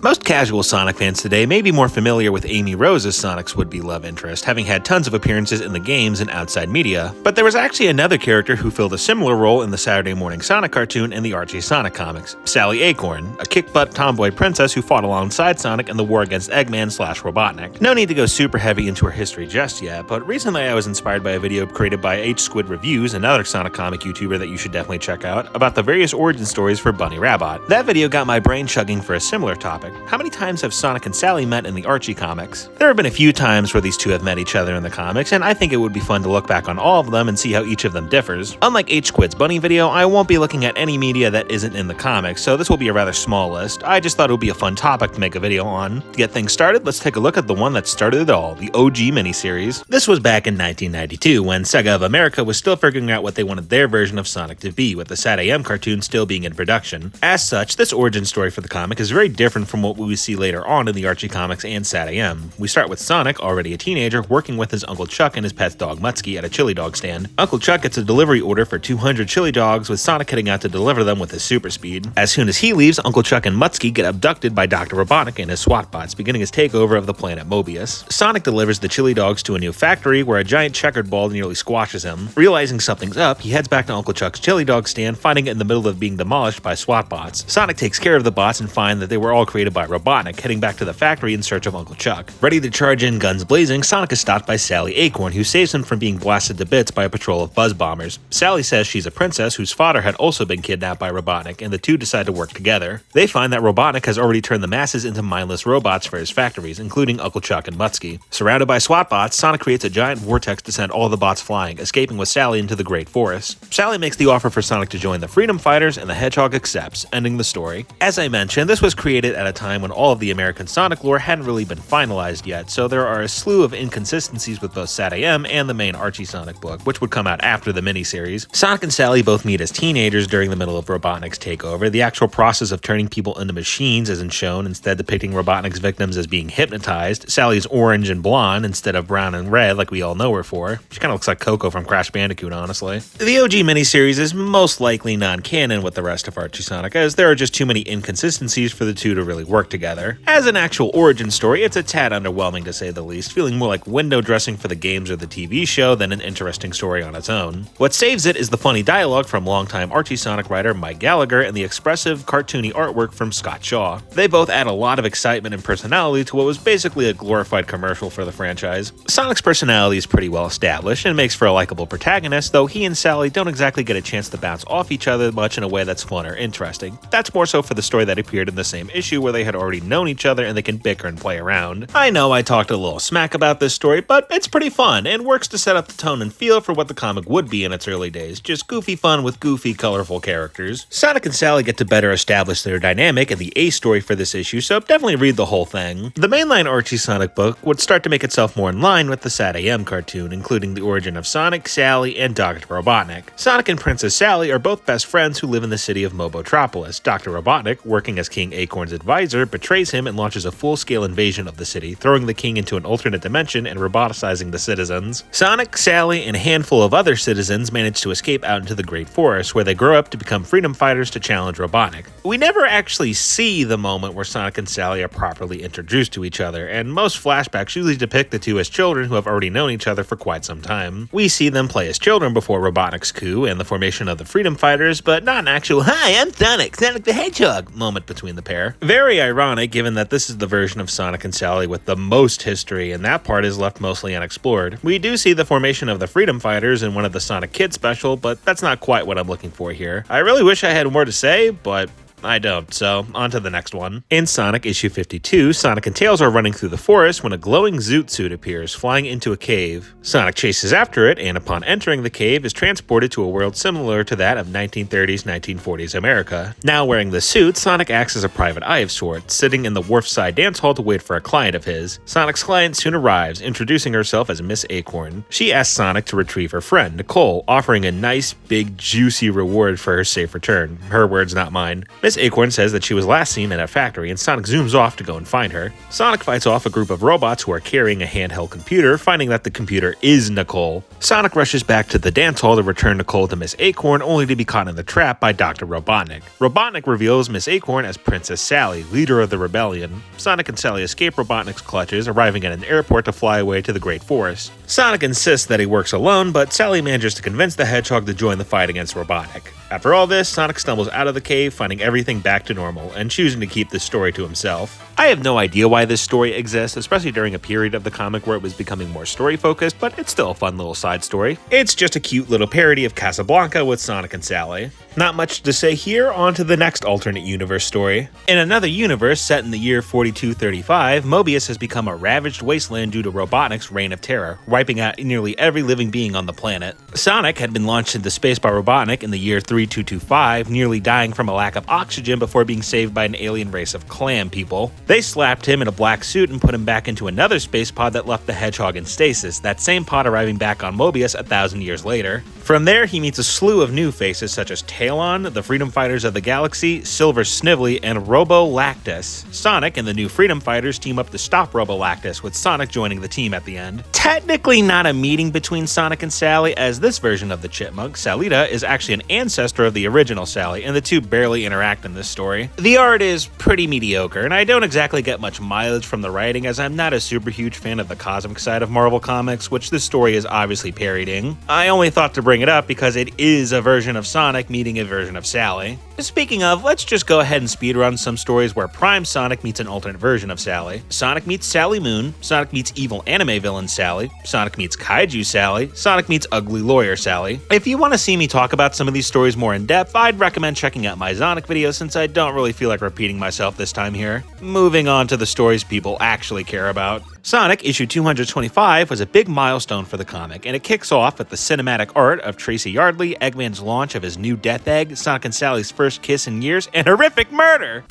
Most casual Sonic fans today may be more familiar with Amy Rose as Sonic's would-be love interest, having had tons of appearances in the games and outside media, but there was actually another character who filled a similar role in the Saturday morning Sonic cartoon and the Archie Sonic comics, Sally Acorn, a kick-butt tomboy princess who fought alongside Sonic in the war against Eggman/Robotnik. No need to go super heavy into her history just yet, but recently I was inspired by a video created by Squid Reviews, another Sonic comic YouTuber that you should definitely check out, about the various origin stories for Bunny Rabbit. That video got my brain chugging for a similar topic. How many times have Sonic and Sally met in the Archie comics? There have been a few times where these two have met each other in the comics, and I think it would be fun to look back on all of them and see how each of them differs. Unlike Squid's Bunny video, I won't be looking at any media that isn't in the comics, so this will be a rather small list. I just thought it would be a fun topic to make a video on. To get things started, let's take a look at the one that started it all, the OG miniseries. This was back in 1992, when Sega of America was still figuring out what they wanted their version of Sonic to be, with the Sat AM cartoon still being in production. As such, this origin story for the comic is very different from what we would see later on in the Archie comics and Sat AM. We start with Sonic, already a teenager, working with his Uncle Chuck and his pet dog Mutsky at a chili dog stand. Uncle Chuck gets a delivery order for 200 chili dogs, with Sonic heading out to deliver them with his super speed. As soon as he leaves, Uncle Chuck and Mutsky get abducted by Dr. Robotnik and his SWAT bots, beginning his takeover of the planet Mobius. Sonic delivers the chili dogs to a new factory where a giant checkered ball nearly squashes him. Realizing something's up, he heads back to Uncle Chuck's chili dog stand, finding it in the middle of being demolished by SWAT bots. Sonic takes care of the bots and finds that they were all created by Robotnik, heading back to the factory in search of Uncle Chuck. Ready to charge in, guns blazing, Sonic is stopped by Sally Acorn, who saves him from being blasted to bits by a patrol of buzz bombers. Sally says she's a princess whose father had also been kidnapped by Robotnik, and the two decide to work together. They find that Robotnik has already turned the masses into mindless robots for his factories, including Uncle Chuck and Mutsky. Surrounded by SWAT bots, Sonic creates a giant vortex to send all the bots flying, escaping with Sally into the Great Forest. Sally makes the offer for Sonic to join the Freedom Fighters, and the Hedgehog accepts, ending the story. As I mentioned, this was created at a time when all of the American Sonic lore hadn't really been finalized yet, so there are a slew of inconsistencies with both Sat AM and the main Archie Sonic book, which would come out after the miniseries. Sonic and Sally both meet as teenagers during the middle of Robotnik's takeover. The actual process of turning people into machines isn't shown, instead depicting Robotnik's victims as being hypnotized. Sally's orange and blonde instead of brown and red like we all know her for. She kind of looks like Coco from Crash Bandicoot, honestly. The OG miniseries is most likely non-canon with the rest of Archie Sonic, as there are just too many inconsistencies for the two to really work together. As an actual origin story, it's a tad underwhelming to say the least, feeling more like window dressing for the games or the TV show than an interesting story on its own. What saves it is the funny dialogue from longtime Archie Sonic writer Mike Gallagher and the expressive, cartoony artwork from Scott Shaw. They both add a lot of excitement and personality to what was basically a glorified commercial for the franchise. Sonic's personality is pretty well established and makes for a likable protagonist, though he and Sally don't exactly get a chance to bounce off each other much in a way that's fun or interesting. That's more so for the story that appeared in the same issue where they had already known each other and they can bicker and play around. I know I talked a little smack about this story, but it's pretty fun and works to set up the tone and feel for what the comic would be in its early days, just goofy fun with goofy, colorful characters. Sonic and Sally get to better establish their dynamic in the A story for this issue, so definitely read the whole thing. The mainline Archie Sonic book would start to make itself more in line with the Sat AM cartoon, including the origin of Sonic, Sally, and Dr. Robotnik. Sonic and Princess Sally are both best friends who live in the city of Mobotropolis. Dr. Robotnik, working as King Acorn's advisor, betrays him and launches a full-scale invasion of the city, throwing the king into an alternate dimension and roboticizing the citizens. Sonic, Sally, and a handful of other citizens manage to escape out into the Great Forest, where they grow up to become freedom fighters to challenge Robotnik. We never actually see the moment where Sonic and Sally are properly introduced to each other, and most flashbacks usually depict the two as children who have already known each other for quite some time. We see them play as children before Robotnik's coup and the formation of the Freedom Fighters, but not an actual "Hi, I'm Sonic the Hedgehog" moment between the pair. Very ironic, given that this is the version of Sonic and Sally with the most history, and that part is left mostly unexplored. We do see the formation of the Freedom Fighters in one of the Sonic Kids special, but that's not quite what I'm looking for here. I really wish I had more to say, but I don't, so on to the next one. In Sonic issue 52, Sonic and Tails are running through the forest when a glowing zoot suit appears, flying into a cave. Sonic chases after it, and upon entering the cave, is transported to a world similar to that of 1930s, 1940s America. Now wearing the suit, Sonic acts as a private eye of sorts, sitting in the Wharfside dance hall to wait for a client of his. Sonic's client soon arrives, introducing herself as Miss Acorn. She asks Sonic to retrieve her friend, Nicole, offering a nice, big, juicy reward for her safe return. Her words, not mine. Miss Miss Acorn says that she was last seen in a factory, and Sonic zooms off to go and find her. Sonic fights off a group of robots who are carrying a handheld computer, finding that the computer is Nicole. Sonic rushes back to the dance hall to return Nicole to Miss Acorn, only to be caught in the trap by Dr. Robotnik. Robotnik reveals Miss Acorn as Princess Sally, leader of the rebellion. Sonic and Sally escape Robotnik's clutches, arriving at an airport to fly away to the Great Forest. Sonic insists that he works alone, but Sally manages to convince the Hedgehog to join the fight against Robotnik. After all this, Sonic stumbles out of the cave, finding everything back to normal, and choosing to keep this story to himself. I have no idea why this story exists, especially during a period of the comic where it was becoming more story-focused, but it's still a fun little side story. It's just a cute little parody of Casablanca with Sonic and Sally. Not much to say here, on to the next alternate universe story. In another universe set in the year 4235, Mobius has become a ravaged wasteland due to Robotnik's reign of terror, wiping out nearly every living being on the planet. Sonic had been launched into space by Robotnik in the year 3225, nearly dying from a lack of oxygen before being saved by an alien race of clam people. They slapped him in a black suit and put him back into another space pod that left the Hedgehog in stasis, that same pod arriving back on Mobius 1,000 years later. From there, he meets a slew of new faces such as Talon, the Freedom Fighters of the Galaxy, Silver Snively, and Robo-Lactus. Sonic and the new Freedom Fighters team up to stop Robo-Lactus, with Sonic joining the team at the end. Technically not a meeting between Sonic and Sally, as this version of the chipmunk, Salita, is actually an ancestor of the original Sally, and the two barely interact in this story. The art is pretty mediocre, and I don't exactly get much mileage from the writing, as I'm not a super huge fan of the cosmic side of Marvel Comics, which this story is obviously parodying. I only thought to bring it up because it is a version of Sonic meeting a version of Sally. Speaking of, let's just go ahead and speedrun some stories where Prime Sonic meets an alternate version of Sally. Sonic meets Sally Moon, Sonic meets evil anime villain Sally, Sonic meets Kaiju Sally, Sonic meets ugly lawyer Sally. If you want to see me talk about some of these stories more in depth, I'd recommend checking out my Sonic video, since I don't really feel like repeating myself this time here. Moving on to the stories people actually care about. Sonic issue 225 was a big milestone for the comic, and it kicks off with the cinematic art of Tracy Yardley, Eggman's launch of his new Death Egg, Sonic and Sally's first kiss in years, and horrific murder!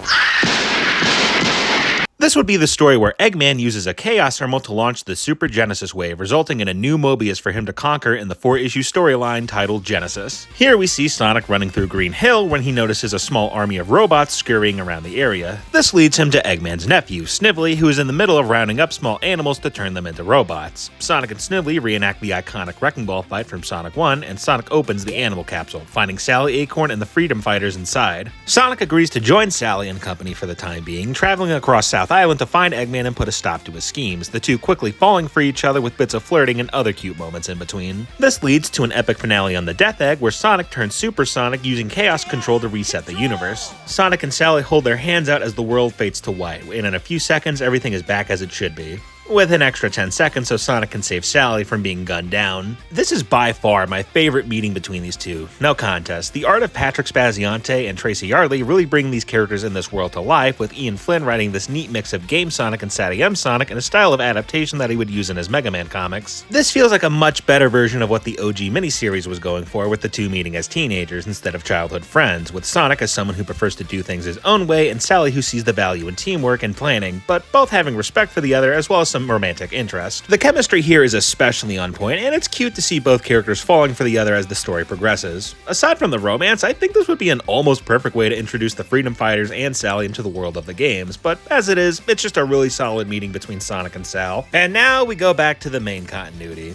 This would be the story where Eggman uses a Chaos Emerald to launch the Super Genesis Wave, resulting in a new Mobius for him to conquer in the 4-issue storyline titled Genesis. Here we see Sonic running through Green Hill when he notices a small army of robots scurrying around the area. This leads him to Eggman's nephew, Snively, who is in the middle of rounding up small animals to turn them into robots. Sonic and Snively reenact the iconic Wrecking Ball fight from Sonic 1, and Sonic opens the animal capsule, finding Sally Acorn and the Freedom Fighters inside. Sonic agrees to join Sally and company for the time being, traveling across South Island to find Eggman and put a stop to his schemes, the two quickly falling for each other with bits of flirting and other cute moments in between. This leads to an epic finale on the Death Egg, where Sonic turns Super Sonic using Chaos Control to reset the universe. Sonic and Sally hold their hands out as the world fades to white, and in a few seconds everything is back as it should be, with an extra 10 seconds so Sonic can save Sally from being gunned down. This is by far my favorite meeting between these two, no contest. The art of Patrick Spaziante and Tracy Yardley really bring these characters in this world to life, with Ian Flynn writing this neat mix of Game Sonic and Sadie M Sonic in a style of adaptation that he would use in his Mega Man comics. This feels like a much better version of what the OG miniseries was going for, with the two meeting as teenagers instead of childhood friends, with Sonic as someone who prefers to do things his own way, and Sally who sees the value in teamwork and planning, but both having respect for the other as well as some romantic interest. The chemistry here is especially on point, and it's cute to see both characters falling for the other as the story progresses. Aside from the romance, I think this would be an almost perfect way to introduce the Freedom Fighters and Sally into the world of the games, but as it is, it's just a really solid meeting between Sonic and Sal. And now we go back to the main continuity,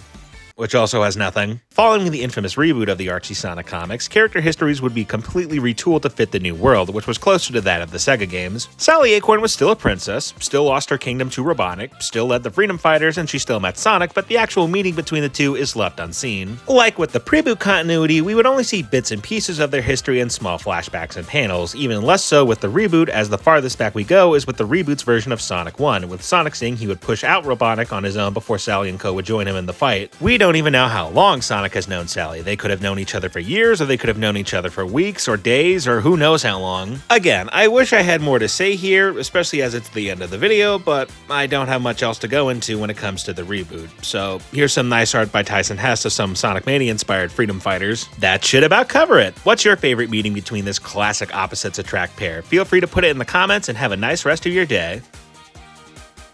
which also has nothing. Following the infamous reboot of the Archie Sonic comics, character histories would be completely retooled to fit the new world, which was closer to that of the Sega games. Sally Acorn was still a princess, still lost her kingdom to Robotnik, still led the Freedom Fighters, and she still met Sonic, but the actual meeting between the two is left unseen. Like with the Pre-Reboot continuity, we would only see bits and pieces of their history in small flashbacks and panels, even less so with the reboot, as the farthest back we go is with the reboot's version of Sonic 1, with Sonic saying he would push out Robotnik on his own before Sally and co would join him in the fight. We don't even know how long Sonic has known Sally. They could have known each other for years, or they could have known each other for weeks or days, or who knows how long. Again, I wish I had more to say here, especially as it's the end of the video, but I don't have much else to go into when it comes to the reboot. So here's some nice art by Tyson Hess of some Sonic Mania-inspired Freedom Fighters. That should about cover it. What's your favorite meeting between this classic opposites attract pair? Feel free to put it in the comments, and have a nice rest of your day.